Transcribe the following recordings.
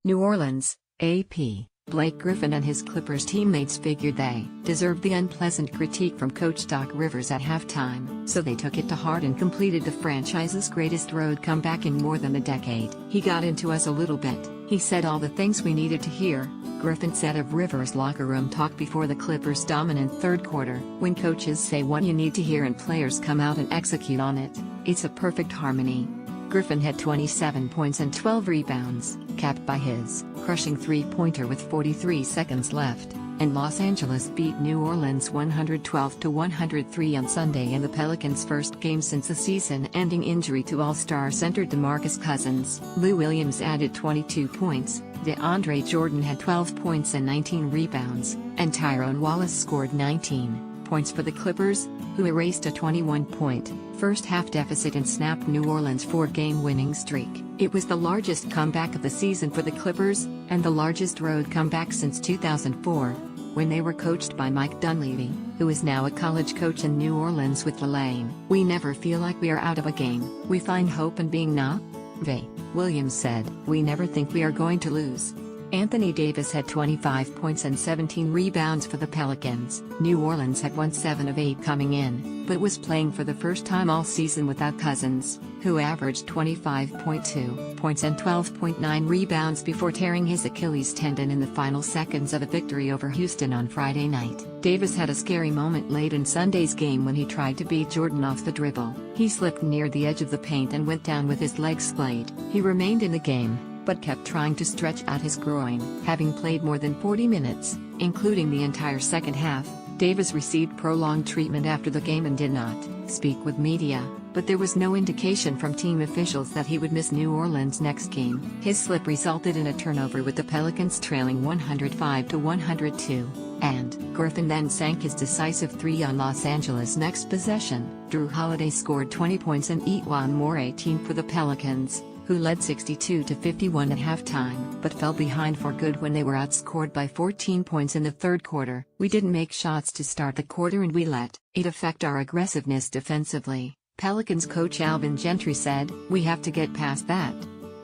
New Orleans, AP. Blake Griffin and his Clippers teammates figured they deserved the unpleasant critique from coach Doc Rivers at halftime, so they took it to heart and completed the franchise's greatest road comeback in more than a decade. "He got into us a little bit, he said all the things we needed to hear," Griffin said of Rivers' locker room talk before the Clippers' dominant third quarter. "When coaches say what you need to hear and players come out and execute on it, it's a perfect harmony." Griffin had 27 points and 12 rebounds, capped by his crushing three-pointer with 43 seconds left, and Los Angeles beat New Orleans 112-103 on Sunday in the Pelicans' first game since the season-ending injury to All-Star center DeMarcus Cousins. Lou Williams added 22 points, DeAndre Jordan had 12 points and 19 rebounds, and Tyrone Wallace scored 19 points for the Clippers, who erased a 21-point first-half deficit and snapped New Orleans' four-game winning streak. It was the largest comeback of the season for the Clippers, and the largest road comeback since 2004, when they were coached by Mike Dunleavy, who is now a college coach in New Orleans with Tulane. "We never feel like we are out of a game. We find hope in being naive," Williams said. "We never think we are going to lose." Anthony Davis had 25 points and 17 rebounds for the Pelicans. New Orleans had won 7 of 8 coming in, but was playing for the first time all season without Cousins, who averaged 25.2 points and 12.9 rebounds before tearing his Achilles tendon in the final seconds of a victory over Houston on Friday night. Davis had a scary moment late in Sunday's game when he tried to beat Jordan off the dribble. He slipped near the edge of the paint and went down with his leg splayed. He remained in the game, but kept trying to stretch out his groin. Having played more than 40 minutes, including the entire second half, Davis received prolonged treatment after the game and did not speak with media, but there was no indication from team officials that he would miss New Orleans' next game. His slip resulted in a turnover with the Pelicans trailing 105-102, and Griffin then sank his decisive three on Los Angeles' next possession. Drew Holiday scored 20 points and E'Twaun Moore 18 for the Pelicans, who led 62-51 at halftime, but fell behind for good when they were outscored by 14 points in the third quarter. "We didn't make shots to start the quarter and we let it affect our aggressiveness defensively," Pelicans coach Alvin Gentry said. "We have to get past that."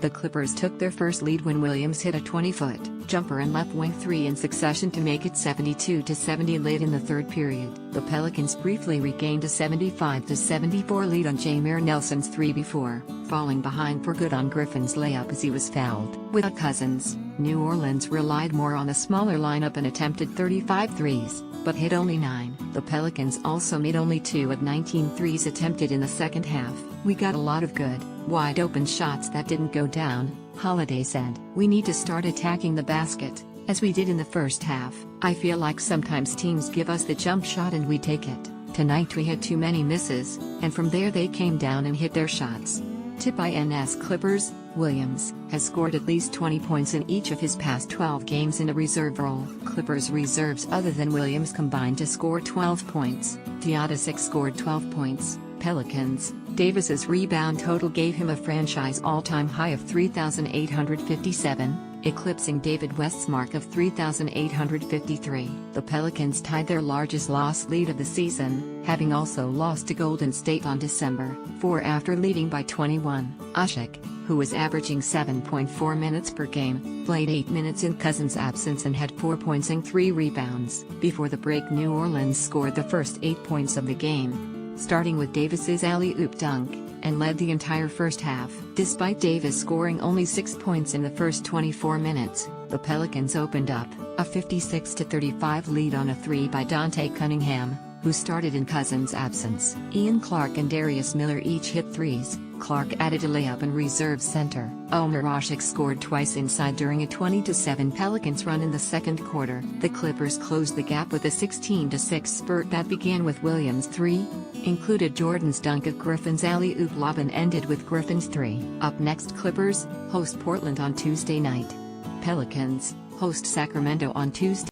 The Clippers took their first lead when Williams hit a 20-foot jumper and left wing three in succession to make it 72-70 late in the third period. The Pelicans briefly regained a 75-74 lead on Jameer Nelson's three before falling behind for good on Griffin's layup as he was fouled. Without Cousins, New Orleans relied more on a smaller lineup and attempted 35 threes, but hit only 9. The Pelicans also made only 2 of 19 threes attempted in the second half. "We got a lot of good, wide-open shots that didn't go down," Holiday said. "We need to start attacking the basket, as we did in the first half. I feel like sometimes teams give us the jump shot and we take it. Tonight we had too many misses, and from there they came down and hit their shots." Tip INS Clippers, Williams has scored at least 20 points in each of his past 12 games in a reserve role. Clippers reserves other than Williams combined to score 12 points. Teodosic scored 12 points. Pelicans, Davis's rebound total gave him a franchise all-time high of 3,857, eclipsing David West's mark of 3,853. The Pelicans tied their largest loss lead of the season, having also lost to Golden State on December 4 after leading by 21. Ashik, who was averaging 7.4 minutes per game, played 8 minutes in Cousins' absence and had 4 points and 3 rebounds. Before the break, New Orleans scored the first 8 points of the game, starting with Davis's alley-oop dunk, and led the entire first half. Despite Davis scoring only 6 points in the first 24 minutes, the Pelicans opened up a 56-35 lead on a three by Dante Cunningham, who started in Cousins' absence. Ian Clark and Darius Miller each hit threes. Clark added a layup, and reserve center Omer Ashik scored twice inside during a 20-7 Pelicans run in the second quarter. The Clippers closed the gap with a 16-6 spurt that began with Williams' three, included Jordan's dunk of Griffin's alley-oop lob, and ended with Griffin's three. Up next, Clippers host Portland on Tuesday night. Pelicans host Sacramento on Tuesday.